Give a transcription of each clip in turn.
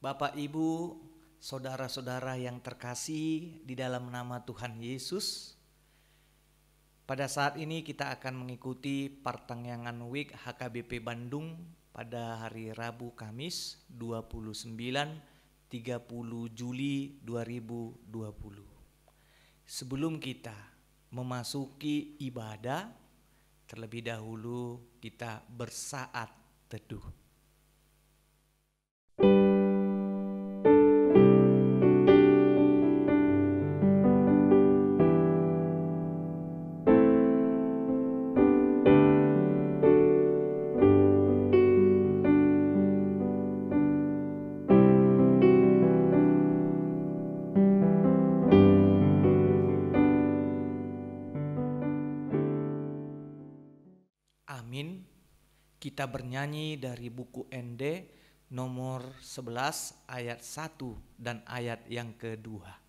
Bapak, Ibu, saudara-saudara yang terkasih di dalam nama Tuhan Yesus, pada saat ini kita akan mengikuti pertengahan week HKBP Bandung pada hari Rabu Kamis 29-30 Juli 2020. Sebelum kita memasuki ibadah, terlebih dahulu kita bersaat teduh. Amin. Kita bernyanyi dari buku ND nomor 11 ayat 1 dan ayat yang kedua.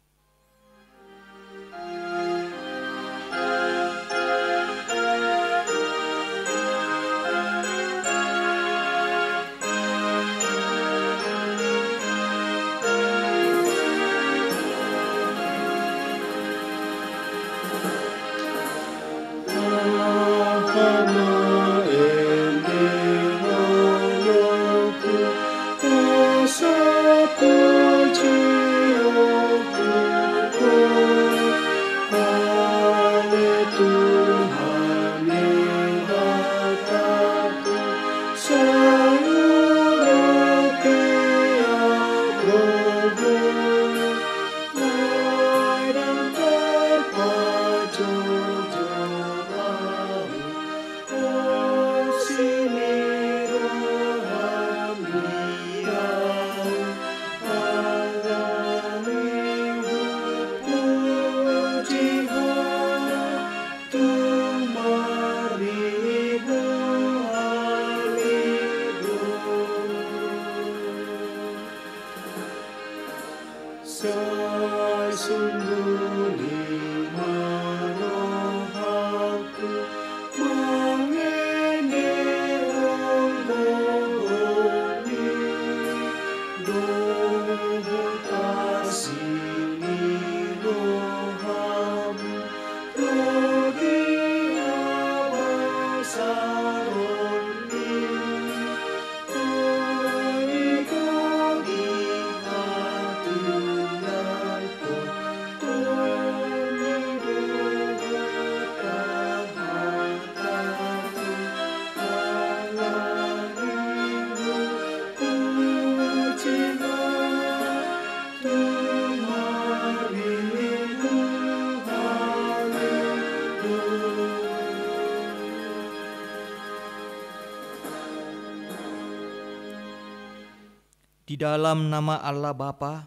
Di dalam nama Allah Bapa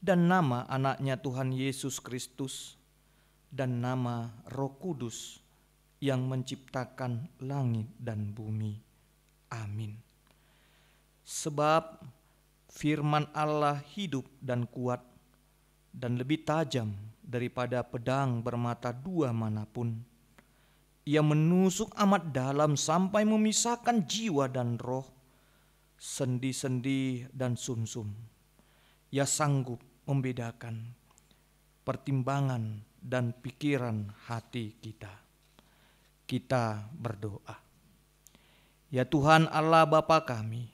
dan nama anaknya Tuhan Yesus Kristus dan nama Roh Kudus yang menciptakan langit dan bumi. Amin. Sebab firman Allah hidup dan kuat dan lebih tajam daripada pedang bermata dua manapun. Ia menusuk amat dalam sampai memisahkan jiwa dan roh, sendi-sendi dan sumsum. Ia sanggup membedakan pertimbangan dan pikiran hati kita. Kita berdoa. Ya Tuhan Allah Bapa kami,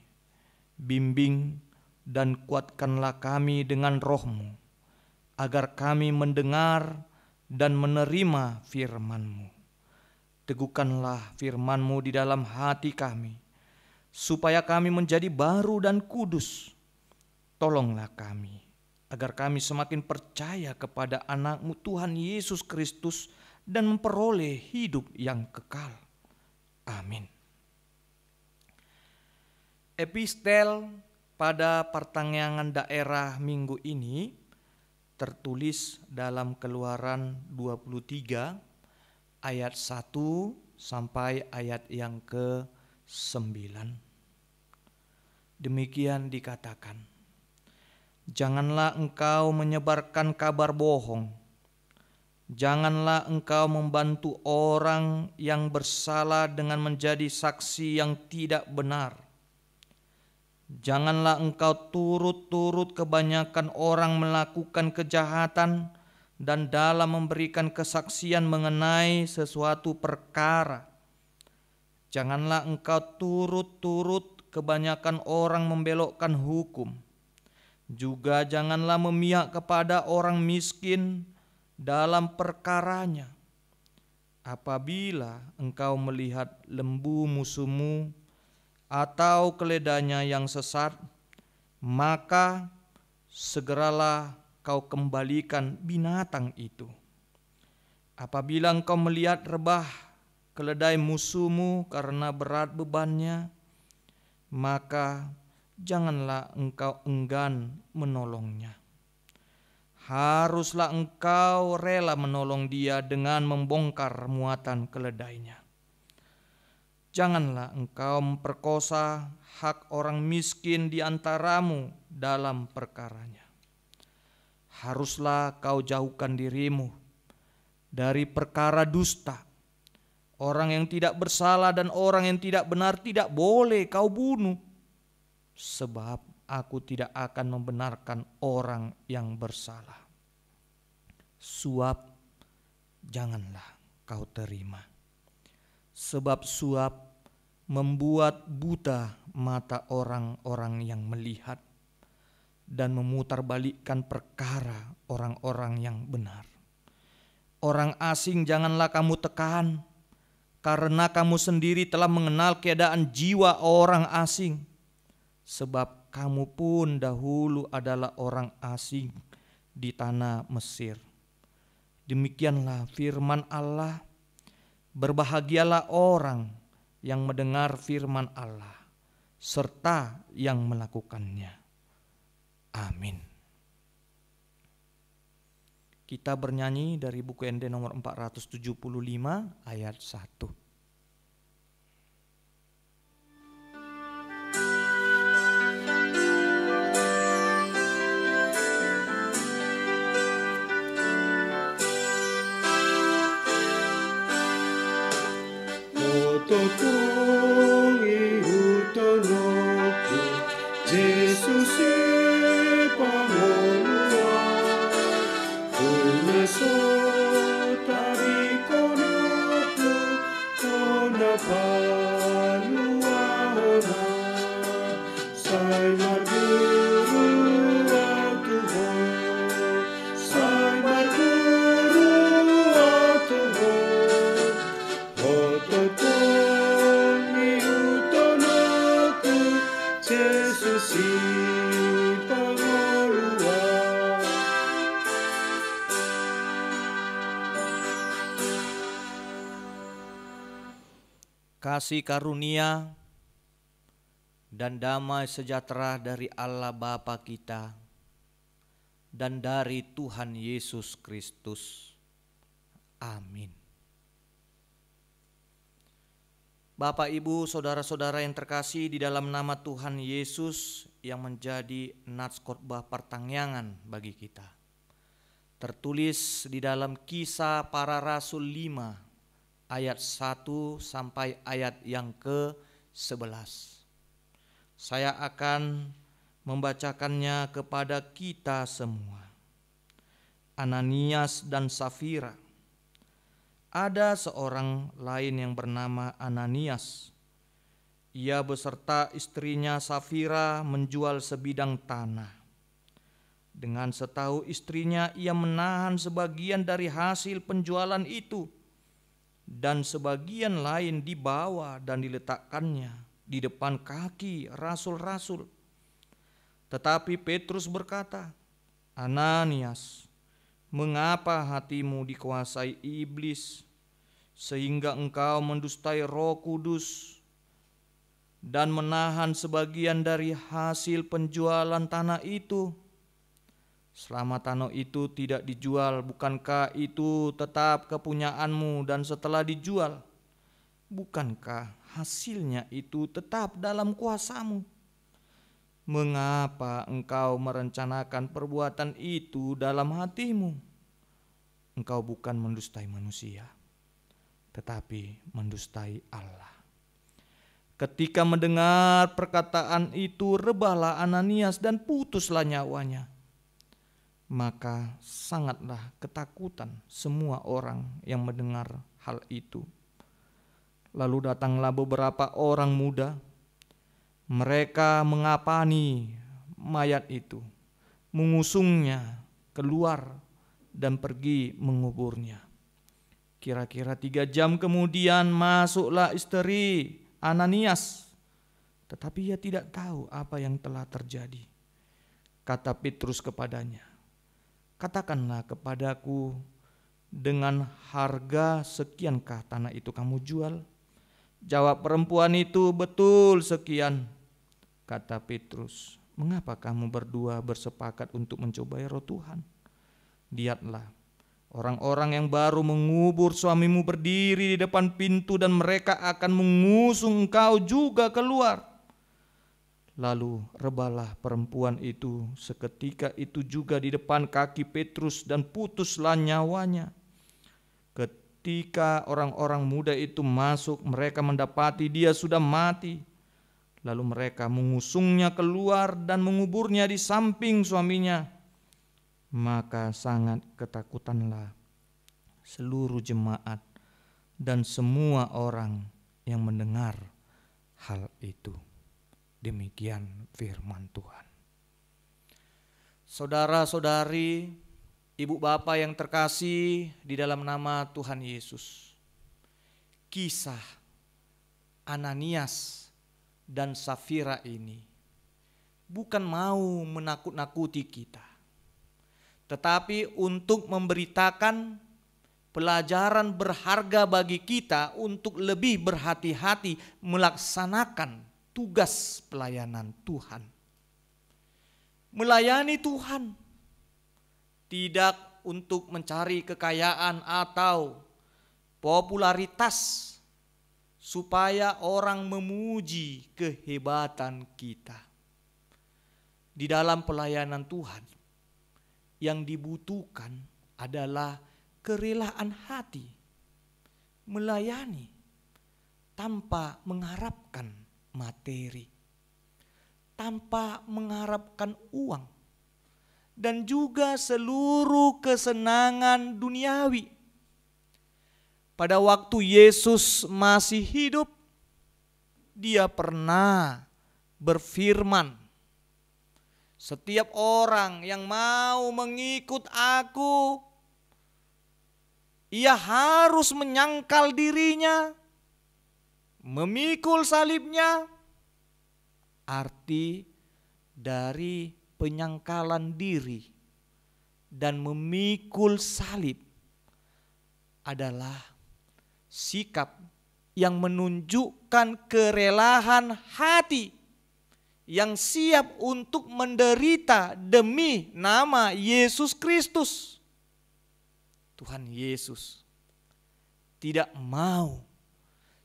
bimbing dan kuatkanlah kami dengan Roh-Mu, agar kami mendengar dan menerima firman-Mu. Teguhkanlah firman-Mu di dalam hati kami, supaya kami menjadi baru dan kudus. Tolonglah kami, agar kami semakin percaya kepada anak-Mu Tuhan Yesus Kristus dan memperoleh hidup yang kekal. Amin. Epistel pada pertengahan daerah minggu ini tertulis dalam Keluaran 23 ayat 1 sampai ayat yang ke-9. Demikian dikatakan, janganlah engkau menyebarkan kabar bohong, janganlah engkau membantu orang yang bersalah dengan menjadi saksi yang tidak benar. Janganlah engkau turut-turut kebanyakan orang melakukan kejahatan dan dalam memberikan kesaksian mengenai sesuatu perkara. Janganlah engkau turut-turut kebanyakan orang membelokkan hukum. Juga janganlah memihak kepada orang miskin dalam perkaranya. Apabila engkau melihat lembu musuhmu atau keledainya yang sesat, maka segeralah kau kembalikan binatang itu. Apabila engkau melihat rebah keledai musuhmu karena berat bebannya, maka janganlah engkau enggan menolongnya. Haruslah engkau rela menolong dia dengan membongkar muatan keledainya. Janganlah engkau memperkosa hak orang miskin di antaramu dalam perkaranya. Haruslah kau jauhkan dirimu dari perkara dusta. Orang yang tidak bersalah dan orang yang tidak benar tidak boleh kau bunuh. Sebab aku tidak akan membenarkan orang yang bersalah. Suap janganlah kau terima. Sebab suap membuat buta mata orang-orang yang melihat dan memutarbalikkan perkara orang-orang yang benar. Orang asing janganlah kamu tekan, karena kamu sendiri telah mengenal keadaan jiwa orang asing. Sebab kamu pun dahulu adalah orang asing di tanah Mesir. Demikianlah firman Allah. Berbahagialah orang yang mendengar firman Allah serta yang melakukannya. Amin. Kita bernyanyi dari buku ND nomor 475 ayat 1. Totong iutonoku Jesus pamolua Uneso tarikonoku Kona paluahona Sai marguru atuho Sai marguru atuho Kasih karunia dan damai sejahtera dari Allah Bapa kita dan dari Tuhan Yesus Kristus. Amin. Bapak, Ibu, saudara-saudara yang terkasih di dalam nama Tuhan Yesus yang menjadi nats khotbah pertangyangan bagi kita. Tertulis di dalam Kisah Para Rasul 5 ayat 1 sampai ayat yang ke-11. Saya akan membacakannya kepada kita semua. Ananias dan Safira. Ada seorang lain yang bernama Ananias. Ia beserta istrinya Safira menjual sebidang tanah. Dengan setahu istrinya, ia menahan sebagian dari hasil penjualan itu, dan sebagian lain dibawa dan diletakkannya di depan kaki rasul-rasul. Tetapi Petrus berkata, Ananias, mengapa hatimu dikuasai iblis sehingga engkau mendustai Roh Kudus dan menahan sebagian dari hasil penjualan tanah itu? Selama tanah itu tidak dijual, bukankah itu tetap kepunyaanmu? Dan setelah dijual, bukankah hasilnya itu tetap dalam kuasamu? Mengapa engkau merencanakan perbuatan itu dalam hatimu? Engkau bukan mendustai manusia, tetapi mendustai Allah. Ketika mendengar perkataan itu, rebahlah Ananias dan putuslah nyawanya. Maka sangatlah ketakutan semua orang yang mendengar hal itu. Lalu datanglah beberapa orang muda. Mereka mengapani mayat itu, mengusungnya keluar dan pergi menguburnya. Kira-kira 3 jam kemudian masuklah istri Ananias, tetapi ia tidak tahu apa yang telah terjadi. Kata Petrus kepadanya, katakanlah kepadaku, dengan harga sekiankah tanah itu kamu jual? Jawab perempuan itu, betul sekian. Kata Petrus, mengapa kamu berdua bersepakat untuk mencobai roh Tuhan? Lihatlah, orang-orang yang baru mengubur suamimu berdiri di depan pintu dan mereka akan mengusung engkau juga keluar. Lalu rebahlah perempuan itu seketika itu juga di depan kaki Petrus dan putuslah nyawanya. Ketika orang-orang muda itu masuk, mereka mendapati dia sudah mati. Lalu mereka mengusungnya keluar dan menguburnya di samping suaminya. Maka sangat ketakutanlah seluruh jemaat dan semua orang yang mendengar hal itu. Demikian firman Tuhan. Saudara-saudari, ibu bapak yang terkasih di dalam nama Tuhan Yesus, kisah Ananias dan Safira ini bukan mau menakut-nakuti kita, tetapi untuk memberitakan pelajaran berharga bagi kita untuk lebih berhati-hati melaksanakan tugas pelayanan Tuhan. Melayani Tuhan tidak untuk mencari kekayaan atau popularitas supaya orang memuji kehebatan kita. Di dalam pelayanan Tuhan yang dibutuhkan adalah kerelaan hati melayani tanpa mengharapkan materi, tanpa mengharapkan uang, dan juga seluruh kesenangan duniawi. Pada waktu Yesus masih hidup, dia pernah berfirman, setiap orang yang mau mengikut aku, ia harus menyangkal dirinya, memikul salibnya. Arti dari penyangkalan diri dan memikul salib adalah sikap yang menunjukkan kerelaan hati yang siap untuk menderita demi nama Yesus Kristus. Tuhan Yesus tidak mau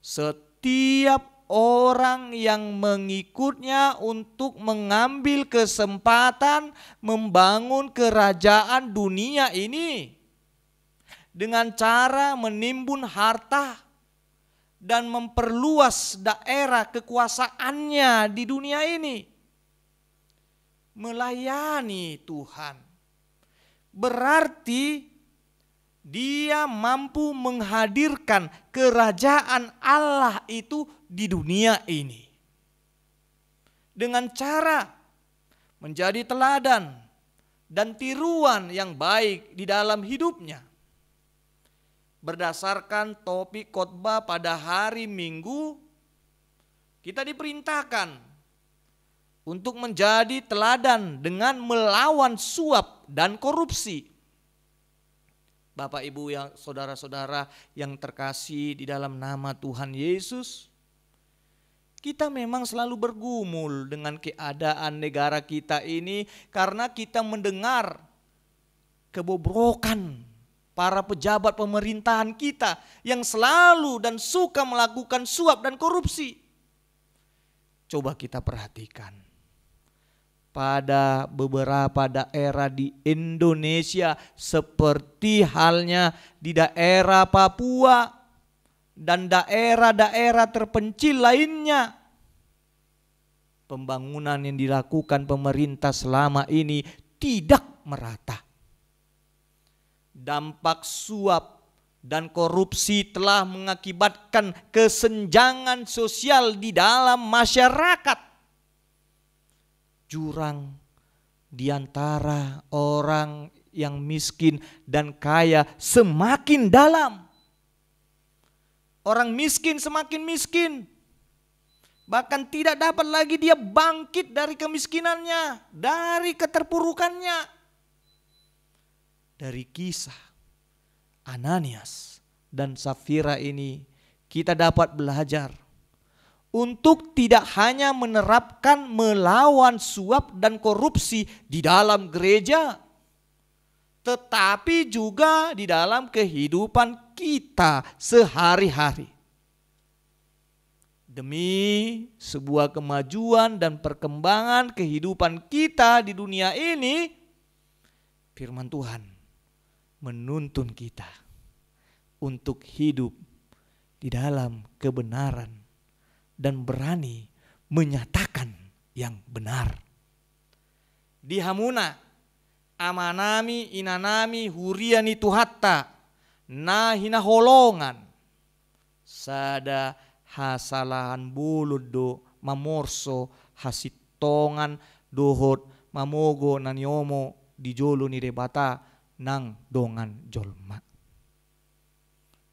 setiap orang yang mengikutnya untuk mengambil kesempatan membangun kerajaan dunia ini dengan cara menimbun harta dan memperluas daerah kekuasaannya di dunia ini. Melayani Tuhan berarti dia mampu menghadirkan kerajaan Allah itu di dunia ini dengan cara menjadi teladan dan tiruan yang baik di dalam hidupnya. Berdasarkan topik khotbah pada hari Minggu, kita diperintahkan untuk menjadi teladan dengan melawan suap dan korupsi. Bapak Ibu yang saudara-saudara yang terkasih di dalam nama Tuhan Yesus, kita memang selalu bergumul dengan keadaan negara kita ini karena kita mendengar kebobrokan para pejabat pemerintahan kita yang selalu dan suka melakukan suap dan korupsi. Coba kita perhatikan. Pada beberapa daerah di Indonesia seperti halnya di daerah Papua dan daerah-daerah terpencil lainnya, pembangunan yang dilakukan pemerintah selama ini tidak merata. Dampak suap dan korupsi telah mengakibatkan kesenjangan sosial di dalam masyarakat. Jurang di antara orang yang miskin dan kaya semakin dalam. Orang miskin semakin miskin. Bahkan tidak dapat lagi dia bangkit dari kemiskinannya, dari keterpurukannya. Dari kisah Ananias dan Safira ini kita dapat belajar untuk tidak hanya menerapkan melawan suap dan korupsi di dalam gereja, tetapi juga di dalam kehidupan kita sehari-hari. Demi sebuah kemajuan dan perkembangan kehidupan kita di dunia ini, firman Tuhan menuntun kita untuk hidup di dalam kebenaran dan berani menyatakan yang benar. Di Hamuna, amanami inanami huriani tuhatta, nahina holongan, sada hasalahan bulud do mamorso hasitongan dohot mamogo nanyomo di jolo ni debata nang dongan jolma.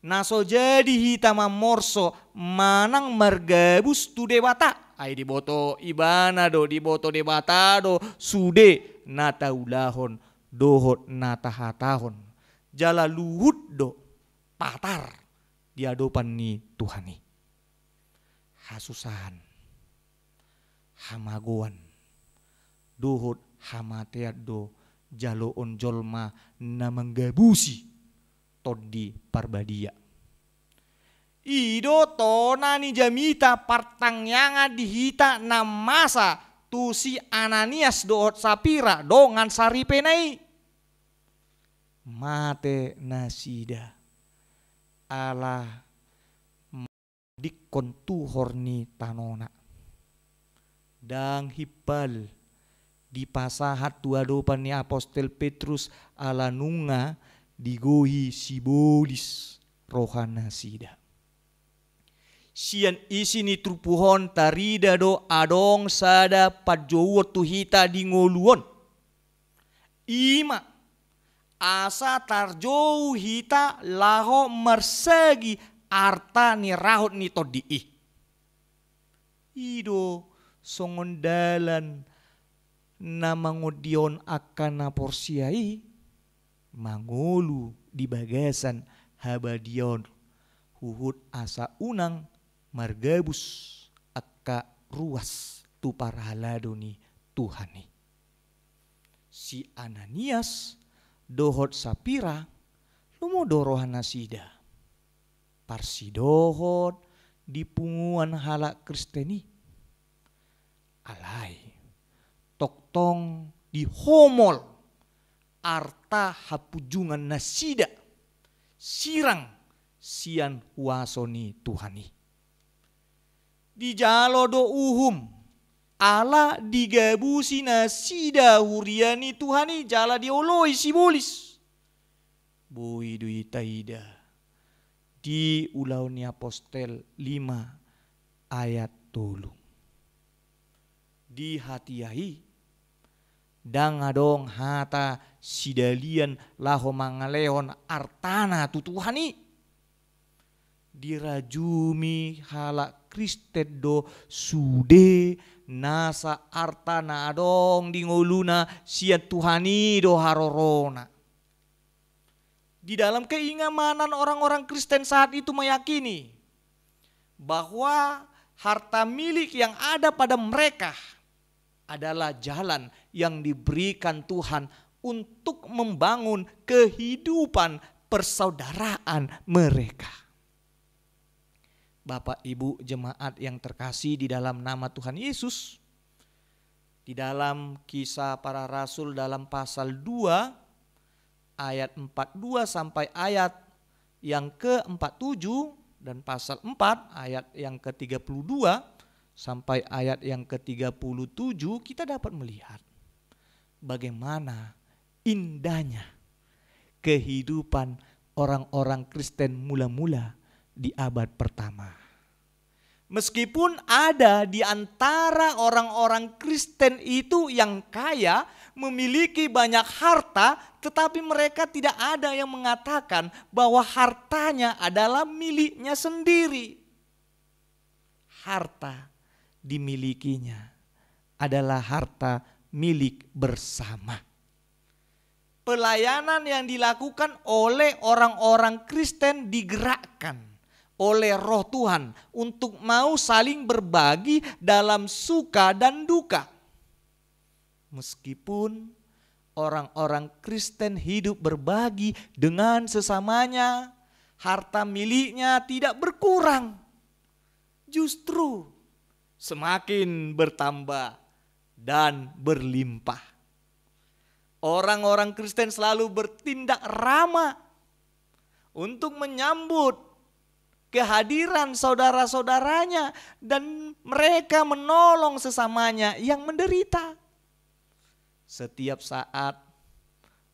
Naso jadi hita mamorso manang margabus tu debata. Ay diboto ibana do diboto debata do sude nata ulahon dohot nata hatahon. Jala luhut do patar di hadapan ni Tuhani. Hasusahan, hamagoan, dohot hamateat do jaloon jolma na manggabusi todi parbadia. Ido tona ni jamita partangyanga dihita na masa tu si Ananias dohot Sapira dongan saripenai. Mate nasida ala dikon tuhor ni tanona. Dang hipal di pasahat tuadopan ni Apostel Petrus ala nunga digohi sibolis rohana sida. Sian isi ni trupuhon tarida do adong sada padjowo tuhita di ngoluon. Ima asa tarjou hita laho mersegi arta ni rahot ni todii. Ido songondalan na mangodion akan na porsiai mangolu di bagasan habadion huhut asa unang margabus akka ruas tu parhalado ni Tuhani. Si Ananias dohot Sapira lumodorohan nasida parsidohot di punguan halak Kristeni alai toktong di homol arta hapujungan nasida sirang sian huasoni Tuhani. Di jalo do uhum ala digabusi nasida huriani Tuhani jala dioloi sibolis. Bui dui taida di ulau ni Apostel 5 ayat 3. Di hatiai dang adong hata sidalian laho mangaleon artana tu Tuhani. Dirajumi halak Kristen do sude nasa artana adong di ngoluna siat Tuhani do harorona. Di dalam keingamanan orang-orang Kristen saat itu meyakini bahwa harta milik yang ada pada mereka adalah jalan yang diberikan Tuhan untuk membangun kehidupan persaudaraan mereka. Bapak Ibu jemaat yang terkasih di dalam nama Tuhan Yesus, di dalam Kisah Para Rasul dalam pasal 2 ayat 42 sampai ayat yang ke-47 dan pasal 4 ayat yang ke-32 sampai ayat yang ke-37 kita dapat melihat bagaimana indahnya kehidupan orang-orang Kristen mula-mula di abad pertama. Meskipun ada di antara orang-orang Kristen itu yang kaya, memiliki banyak harta, tetapi mereka tidak ada yang mengatakan bahwa hartanya adalah miliknya sendiri. Harta dimilikinya adalah harta milik bersama. Pelayanan yang dilakukan oleh orang-orang Kristen digerakkan oleh Roh Tuhan untuk mau saling berbagi dalam suka dan duka. Meskipun orang-orang Kristen hidup berbagi dengan sesamanya, harta miliknya tidak berkurang, justru semakin bertambah dan berlimpah. Orang-orang Kristen selalu bertindak ramah untuk menyambut kehadiran saudara-saudaranya dan mereka menolong sesamanya yang menderita. Setiap saat,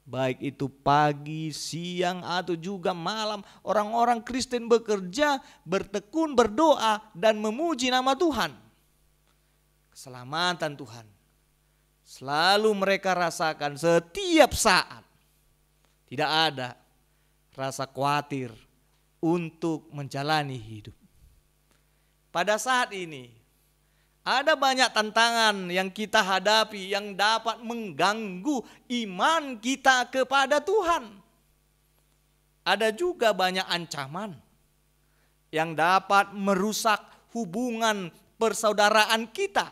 baik itu pagi, siang atau juga malam, orang-orang Kristen bekerja, bertekun, berdoa dan memuji nama Tuhan. Keselamatan Tuhan selalu mereka rasakan setiap saat. Tidak ada rasa khawatir untuk menjalani hidup. Pada saat ini ada banyak tantangan yang kita hadapi yang dapat mengganggu iman kita kepada Tuhan. Ada juga banyak ancaman yang dapat merusak hubungan persaudaraan kita.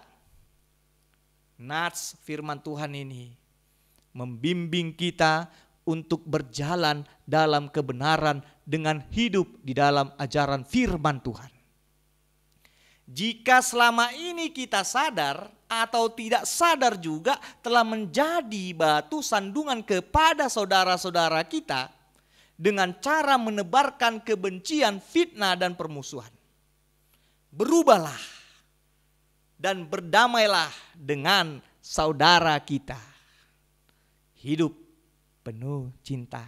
Nats firman Tuhan ini membimbing kita untuk berjalan dalam kebenaran dengan hidup di dalam ajaran firman Tuhan. Jika selama ini kita sadar atau tidak sadar juga telah menjadi batu sandungan kepada saudara-saudara kita dengan cara menebarkan kebencian, fitnah dan permusuhan. Berubahlah dan berdamailah dengan saudara kita. Hidup penuh cinta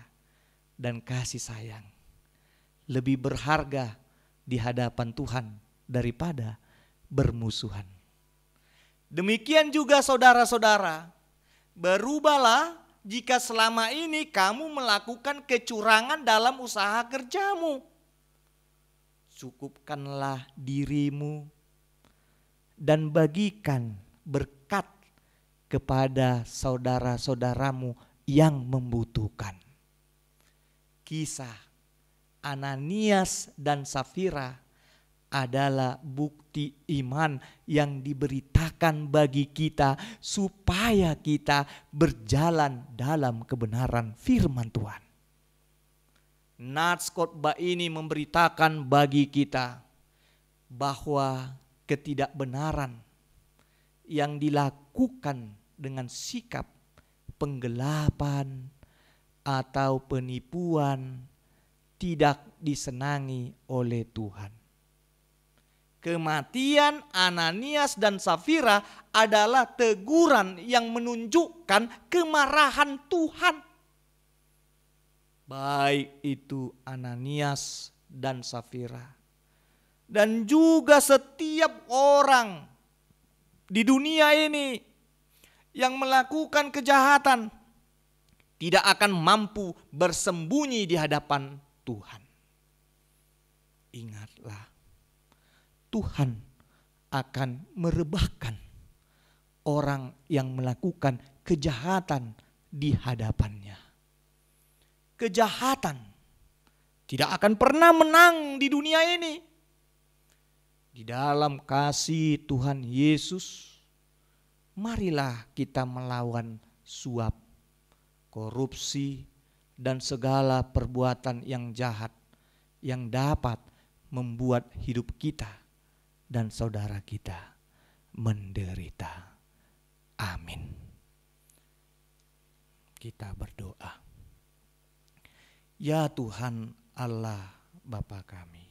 dan kasih sayang lebih berharga di hadapan Tuhan daripada bermusuhan. Demikian juga saudara-saudara, berubahlah jika selama ini kamu melakukan kecurangan dalam usaha kerjamu. Cukupkanlah dirimu dan bagikan berkat kepada saudara-saudaramu yang membutuhkan. Kisah Ananias dan Safira adalah bukti iman yang diberitakan bagi kita supaya kita berjalan dalam kebenaran firman Tuhan. Nats khotbah ini memberitakan bagi kita bahwa ketidakbenaran yang dilakukan dengan sikap penggelapan atau penipuan tidak disenangi oleh Tuhan. Kematian Ananias dan Safira adalah teguran yang menunjukkan kemarahan Tuhan. Baik itu Ananias dan Safira dan juga setiap orang di dunia ini yang melakukan kejahatan tidak akan mampu bersembunyi di hadapan Tuhan. Ingatlah, Tuhan akan merebahkan orang yang melakukan kejahatan di hadapannya. Kejahatan tidak akan pernah menang di dunia ini. Di dalam kasih Tuhan Yesus, marilah kita melawan suap, korupsi, dan segala perbuatan yang jahat yang dapat membuat hidup kita dan saudara kita menderita. Amin. Kita berdoa. Ya Tuhan Allah Bapa kami,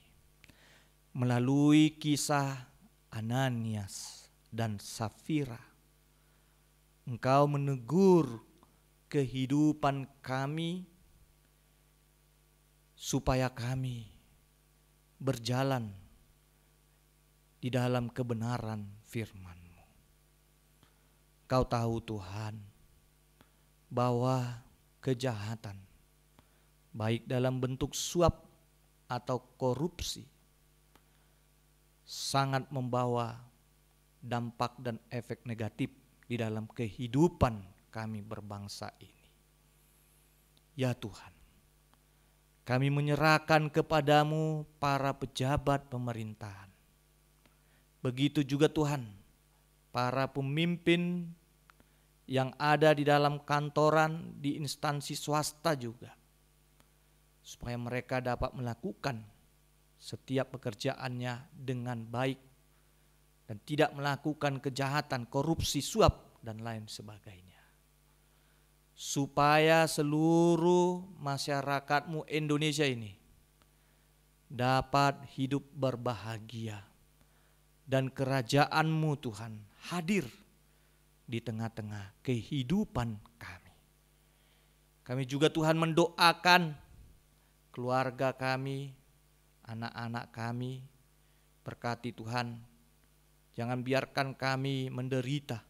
melalui kisah Ananias dan Safira. Engkau menegur kehidupan kami supaya kami berjalan di dalam kebenaran firman-Mu. Kau tahu Tuhan bahwa kejahatan baik dalam bentuk suap atau korupsi sangat membawa dampak dan efek negatif di dalam kehidupan kami berbangsa ini. Ya Tuhan, kami menyerahkan kepadamu para pejabat pemerintahan. Begitu juga Tuhan, para pemimpin yang ada di dalam kantoran, di instansi swasta juga. Supaya mereka dapat melakukan setiap pekerjaannya dengan baik dan tidak melakukan kejahatan, korupsi, suap, dan lain sebagainya. Supaya seluruh masyarakat-Mu Indonesia ini dapat hidup berbahagia dan kerajaan-Mu Tuhan hadir di tengah-tengah kehidupan kami. Kami juga Tuhan mendoakan keluarga kami, anak-anak kami. Berkati Tuhan, jangan biarkan kami menderita,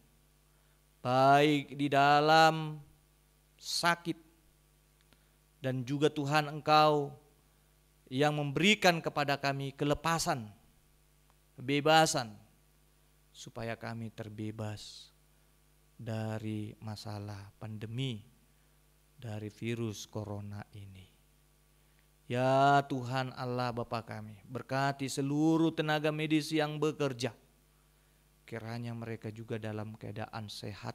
baik di dalam sakit, dan juga Tuhan Engkau yang memberikan kepada kami kelepasan, kebebasan, supaya kami terbebas dari masalah pandemi, dari virus corona ini. Ya Tuhan Allah Bapa kami, berkati seluruh tenaga medis yang bekerja. Kiranya mereka juga dalam keadaan sehat.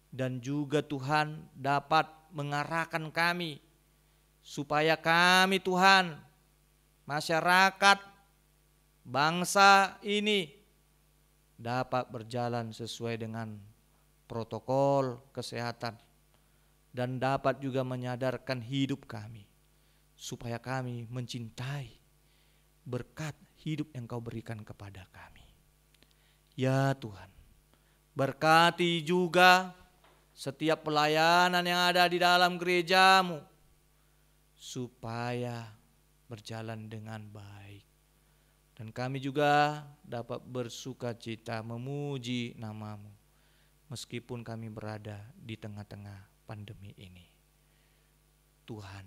Dan juga Tuhan dapat mengarahkan kami, supaya kami Tuhan, masyarakat, bangsa ini dapat berjalan sesuai dengan protokol kesehatan. Dan dapat juga menyadarkan hidup kami, supaya kami mencintai berkat hidup yang Kau berikan kepada kami. Ya Tuhan, berkati juga setiap pelayanan yang ada di dalam gereja-Mu, supaya berjalan dengan baik. Dan kami juga dapat bersukacita memuji nama-Mu, meskipun kami berada di tengah-tengah pandemi ini. Tuhan,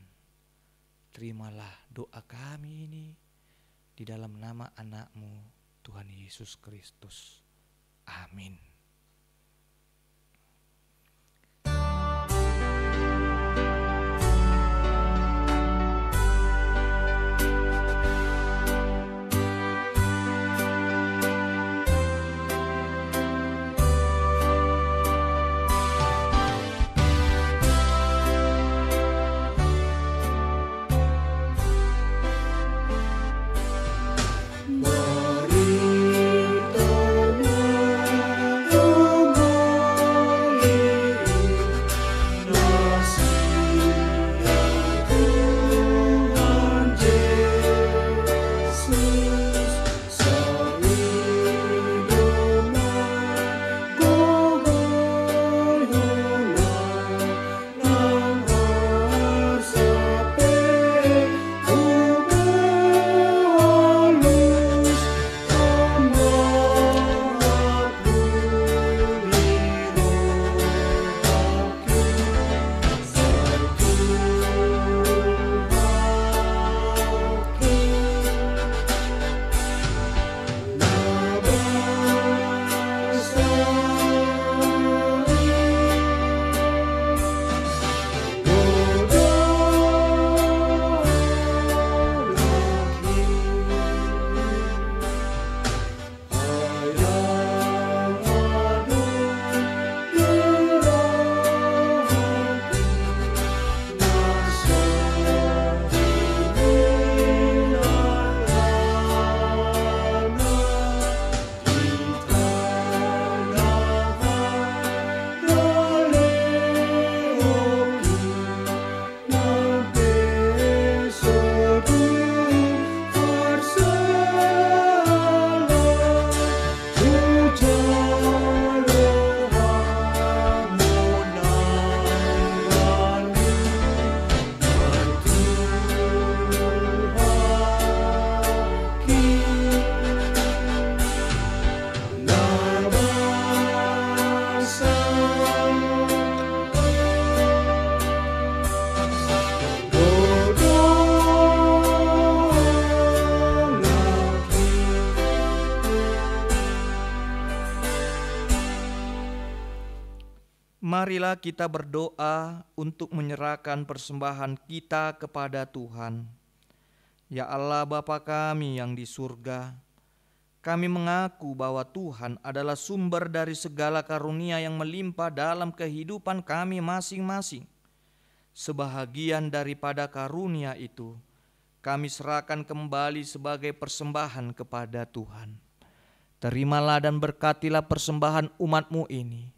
terimalah doa kami ini di dalam nama anak-Mu, Tuhan Yesus Kristus. Amin. Mari tanya Marilah kita berdoa untuk menyerahkan persembahan kita kepada Tuhan. Ya Allah Bapa kami yang di surga, kami mengaku bahwa Tuhan adalah sumber dari segala karunia yang melimpah dalam kehidupan kami masing-masing. Sebahagian daripada karunia itu, kami serahkan kembali sebagai persembahan kepada Tuhan. Terimalah dan berkatilah persembahan umat-Mu ini,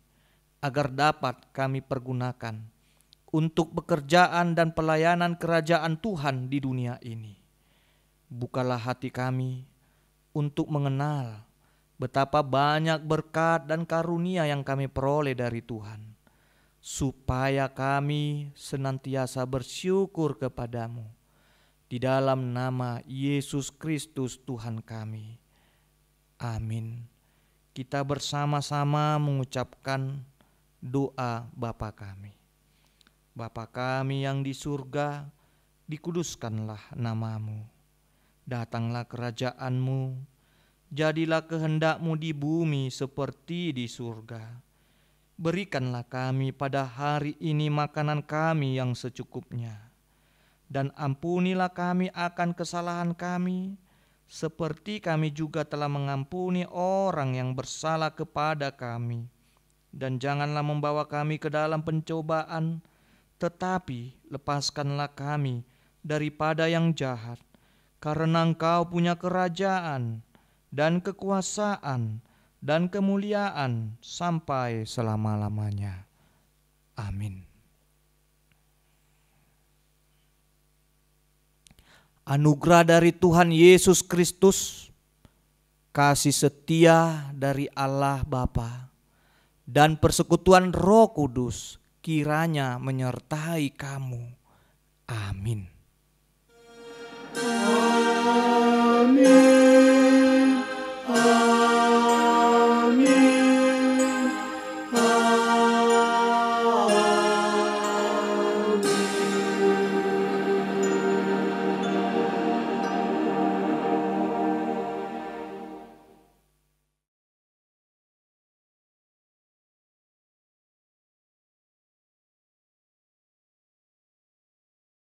agar dapat kami pergunakan untuk pekerjaan dan pelayanan kerajaan Tuhan di dunia ini. Bukalah hati kami untuk mengenal betapa banyak berkat dan karunia yang kami peroleh dari Tuhan, supaya kami senantiasa bersyukur kepadamu. Di dalam nama Yesus Kristus Tuhan kami. Amin. Kita bersama-sama mengucapkan doa Bapa kami. Bapa kami yang di surga, dikuduskanlah nama-Mu. Datanglah kerajaan-Mu, jadilah kehendak-Mu di bumi seperti di surga. Berikanlah kami pada hari ini makanan kami yang secukupnya. Dan ampunilah kami akan kesalahan kami, seperti kami juga telah mengampuni orang yang bersalah kepada kami. Dan janganlah membawa kami ke dalam pencobaan, tetapi lepaskanlah kami daripada yang jahat. Karena Engkau punya kerajaan dan kekuasaan dan kemuliaan sampai selama-lamanya. Amin. Anugerah dari Tuhan Yesus Kristus, kasih setia dari Allah Bapa, dan persekutuan Roh Kudus kiranya menyertai kamu. Amin. Amin.